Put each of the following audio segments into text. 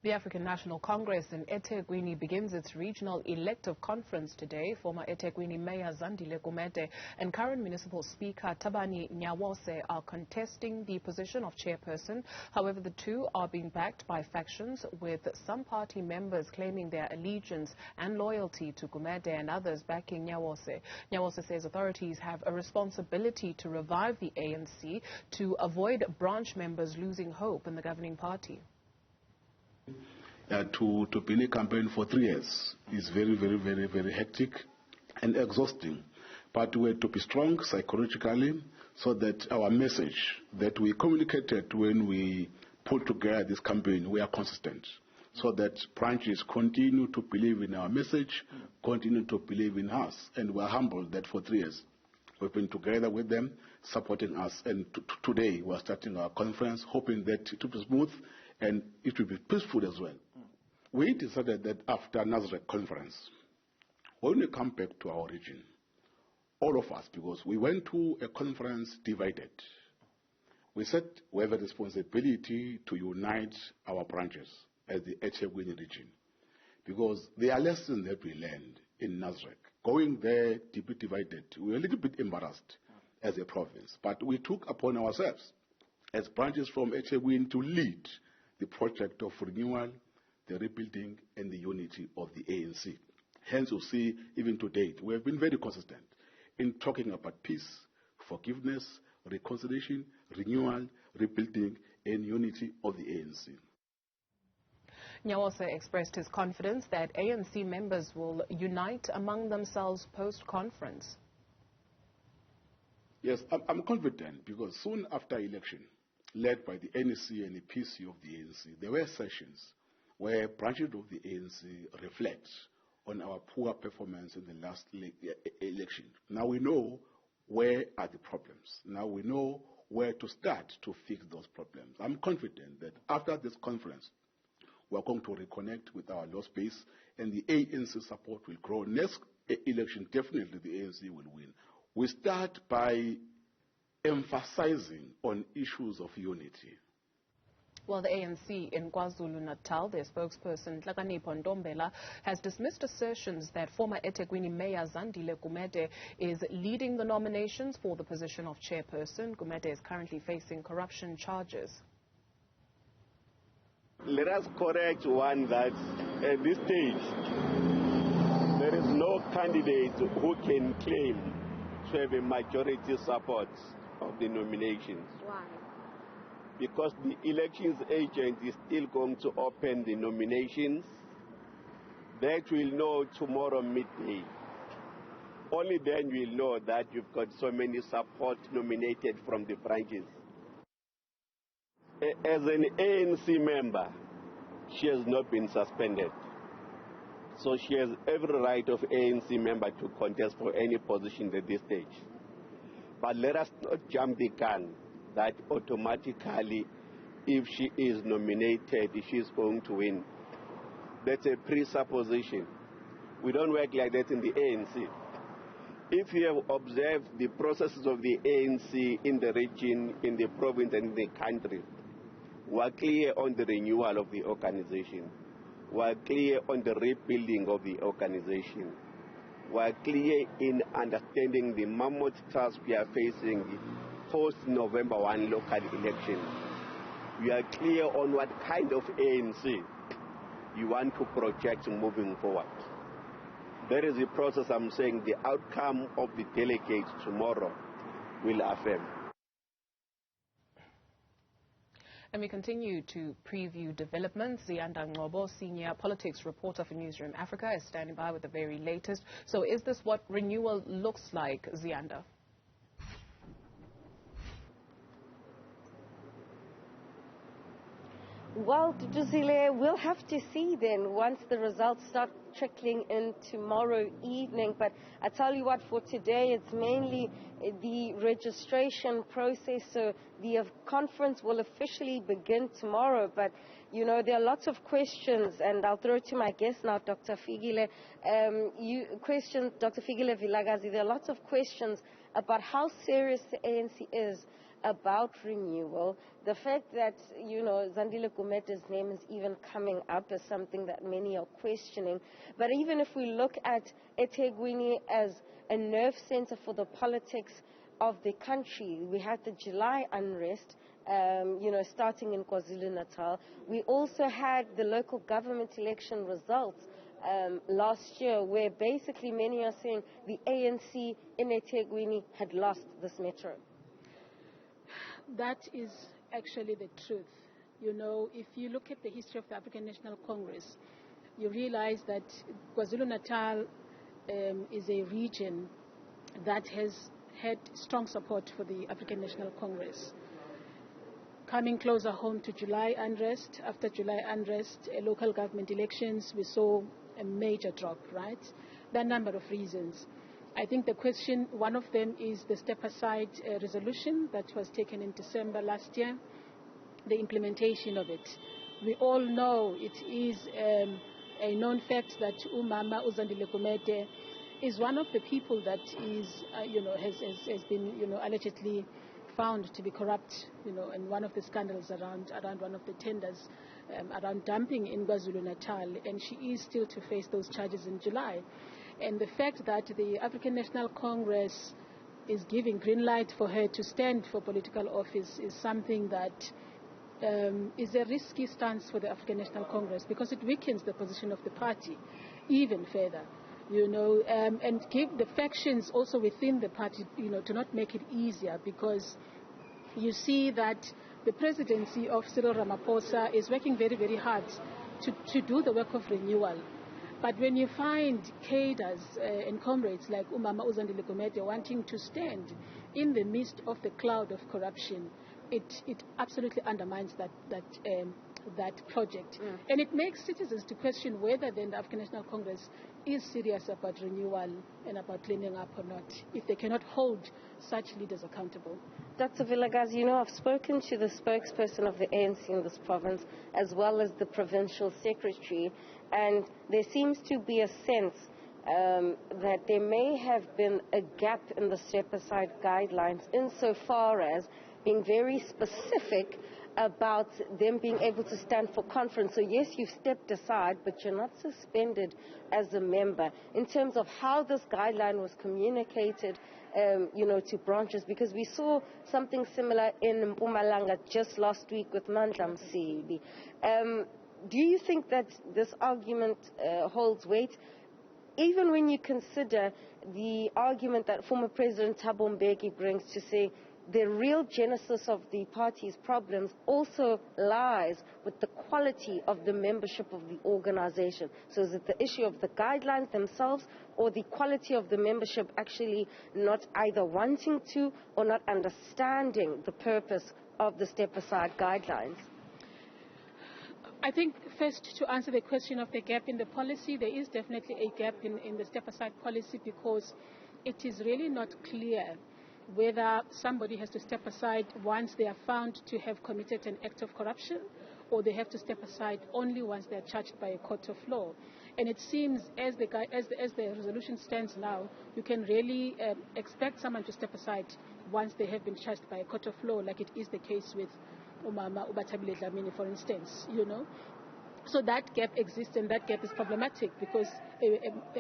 The African National Congress in eThekwini begins its regional elective conference today. Former eThekwini Mayor Zandile Gumede and current municipal speaker Thabani Nyawose are contesting the position of chairperson. However, the two are being backed by factions, with some party members claiming their allegiance and loyalty to Gumede and others backing Nyawose. Nyawose says authorities have a responsibility to revive the ANC to avoid branch members losing hope in the governing party. To be in a campaign for 3 years is very hectic and exhausting. But we have to be strong psychologically so that our message that we communicated when we put together this campaign, we are consistent. So that branches continue to believe in our message, continue to believe in us. And we are humbled that for 3 years we've been together with them, supporting us. And today we are starting our conference, hoping that it will be smooth and it will be peaceful as well. We decided that after Newzroom conference, when we come back to our region, all of us, because we went to a conference divided, we said we have a responsibility to unite our branches as the eThekwini region. Because there are lessons that we learned in Newzroom. Going there to be divided, we were a little bit embarrassed as a province, but we took upon ourselves as branches from eThekwini to lead the project of renewal, the rebuilding and the unity of the ANC. Hence you see, even to date, we have been very consistent in talking about peace, forgiveness, reconciliation, renewal, rebuilding and unity of the ANC. Nyawose expressed his confidence that ANC members will unite among themselves post-conference. Yes, I'm confident because soon after election, led by the NEC and the PC of the ANC, there were sessions where branches of the ANC reflect on our poor performance in the last election. Now we know where are the problems. Now we know where to start to fix those problems. I'm confident that after this conference, we are going to reconnect with our lost base and the ANC support will grow. Next election, definitely the ANC will win. We start by emphasizing on issues of unity. Well, the ANC in KwaZulu-Natal, their spokesperson Thabani Nyawose, has dismissed assertions that former eThekwini Mayor Zandile Gumede is leading the nominations for the position of chairperson. Gumede is currently facing corruption charges. Let us correct one that at this stage there is no candidate who can claim to have a majority support of the nominations. Why? Because the elections agent is still going to open the nominations. That we'll know tomorrow midday. Only then we'll know that you've got so many support nominated from the branches. As an ANC member, she has not been suspended. So she has every right of ANC member to contest for any position at this stage. But let us not jump the gun that automatically, if she is nominated, she is going to win. That's a presupposition. We don't work like that in the ANC. If you have observed the processes of the ANC in the region, in the province and in the country, we are clear on the renewal of the organization. We are clear on the rebuilding of the organization. We are clear in understanding the mammoth task we are facing post-November 1 local elections. We are clear on what kind of ANC you want to project moving forward. There is a process I'm saying the outcome of the delegates tomorrow will affirm. And we continue to preview developments. Ziyanda Ngcobo, senior politics reporter for Newzroom Afrika, is standing by with the very latest. So is this what renewal looks like, Ziyanda? Well, Zandile, we'll have to see then once the results start trickling in tomorrow evening. But I tell you what, for today, it's mainly the registration process. So the conference will officially begin tomorrow. But, you know, there are lots of questions, and I'll throw it to my guest now, Dr. Fikile. Dr. Fikile Vilagazi, there are lots of questions about how serious the ANC is about renewal. The fact that, Zandile Gumede's name is even coming up is something that many are questioning. But even if we look at eThekwini as a nerve center for the politics of the country, we had the July unrest, starting in KwaZulu-Natal. We also had the local government election results last year, where basically many are saying the ANC in eThekwini had lost this metro. That is actually the truth. If you look at the history of the African National Congress, you realize that KwaZulu-Natal is a region that has had strong support for the African National Congress. Coming closer home to July unrest, after July unrest, local government elections, we saw a major drop, right? There are a number of reasons. I think the question, one of them is the step-aside resolution that was taken in December last year, the implementation of it. We all know it is a known fact that Umama Zandile Gumede is one of the people that is, has been, allegedly found to be corrupt, and one of the scandals around one of the tenders around dumping in KwaZulu-Natal, and she is still to face those charges in July. And the fact that the African National Congress is giving green light for her to stand for political office is something that is a risky stance for the African National Congress, because it weakens the position of the party even further. And give the factions also within the party, to not make it easier, because you see that the presidency of Cyril Ramaphosa is working very, very hard to do the work of renewal. But when you find cadres and comrades like Umama Zandile Gumede wanting to stand in the midst of the cloud of corruption, it absolutely undermines that project. And it makes citizens to question whether then the African National Congress is serious about renewal and about cleaning up or not, if they cannot hold such leaders accountable. Dr. Vilakazi, I've spoken to the spokesperson of the ANC in this province as well as the provincial secretary, and there seems to be a sense that there may have been a gap in the step-aside guidelines insofar as being very specific about them being able to stand for conference. So yes, you've stepped aside, but you're not suspended as a member. In terms of how this guideline was communicated, to branches, because we saw something similar in Mpumalanga just last week with Mandla Msibi. Do you think that this argument holds weight, even when you consider the argument that former President Thabo Mbeki brings to say the real genesis of the party's problems also lies with the quality of the membership of the organization? So is it the issue of the guidelines themselves, or the quality of the membership actually not either wanting to or not understanding the purpose of the step-aside guidelines? I think first, to answer the question of the gap in the policy, there is definitely a gap in the step-aside policy, because it is really not clear whether somebody has to step aside once they are found to have committed an act of corruption, or they have to step aside only once they are charged by a court of law. And it seems, as the resolution stands now, you can really expect someone to step aside once they have been charged by a court of law, like it is the case with Umama Ubatabile Dlamini, for instance, So that gap exists, and that gap is problematic, because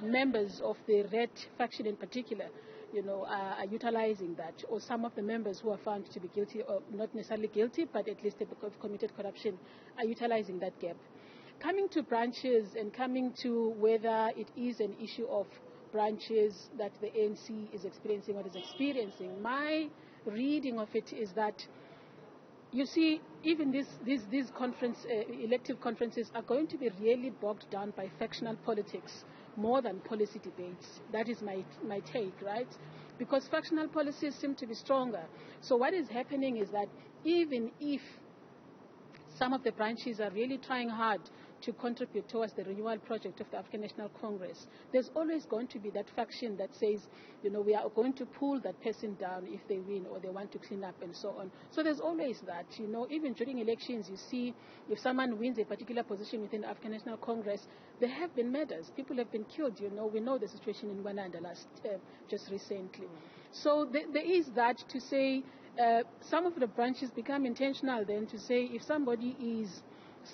members of the Red faction in particular, are utilizing that, or some of the members who are found to be guilty, or not necessarily guilty, but at least have committed corruption, are utilizing that gap. Coming to branches and coming to whether it is an issue of branches that the ANC is experiencing or is experiencing, my reading of it is that, you see, even these elective conferences are going to be really bogged down by factional politics more than policy debates. That is my take, right? Because factional policies seem to be stronger. So what is happening is that even if some of the branches are really trying hard to contribute towards the renewal project of the African National Congress, there's always going to be that faction that says, we are going to pull that person down if they win, or they want to clean up, and so on. So there's always that, even during elections, you see, if someone wins a particular position within the African National Congress, there have been murders. People have been killed, We know the situation in Rwanda just recently. So there is that to say, some of the branches become intentional then to say if somebody is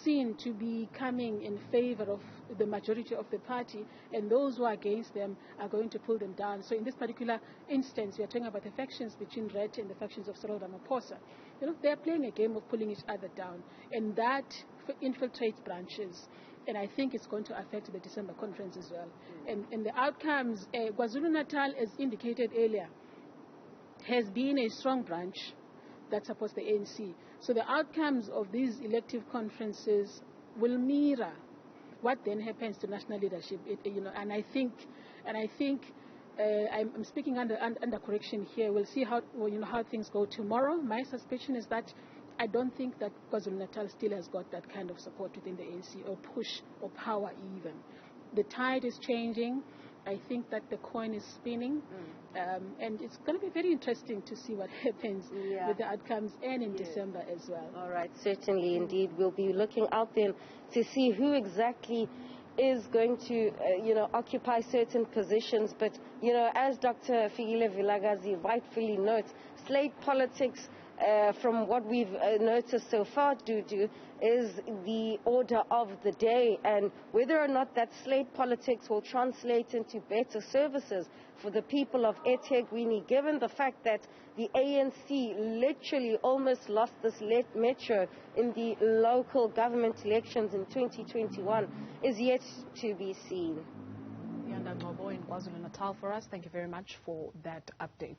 seen to be coming in favor of the majority of the party, and those who are against them are going to pull them down. So in this particular instance, we are talking about the factions between RED and the factions of Cyril Ramaphosa. You know, they are playing a game of pulling each other down, and that infiltrates branches. And I think it's going to affect the December conference as well. And the outcomes, KwaZulu-Natal, as indicated earlier, has been a strong branch that supports the ANC. So the outcomes of these elective conferences will mirror what then happens to national leadership. And I think I'm speaking under correction here. We'll see how things go tomorrow. My suspicion is that I don't think that KwaZulu-Natal still has got that kind of support within the ANC, or push, or power even. The tide is changing. I think that the coin is spinning, and it's going to be very interesting to see what happens with the outcomes, and in December as well. All right, certainly, indeed. We'll be looking out then to see who exactly is going to, occupy certain positions. But, as Dr. Fikile Vilakazi rightfully notes, slate politics, from what we've noticed so far, Dudu, is the order of the day, and whether or not that slate politics will translate into better services for the people of eThekwini, given the fact that the ANC literally almost lost this metro in the local government elections in 2021, is yet to be seen. Ziyanda Ngcobo in KwaZulu-Natal for us. Thank you very much for that update.